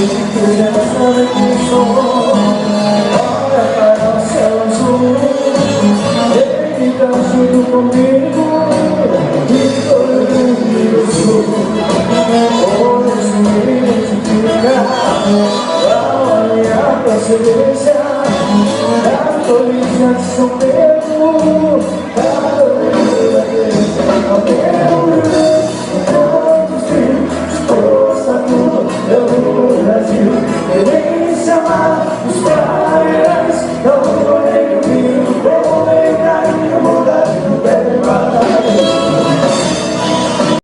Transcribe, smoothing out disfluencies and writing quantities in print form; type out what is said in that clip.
Tu já sabe quem sou. Olha para o céu azul, ele tá junto comigo, e todo mundo sou. Hoje me identificar, pra olhar pra cerveja, a polícia de São Pedro, a polícia de São Pedro.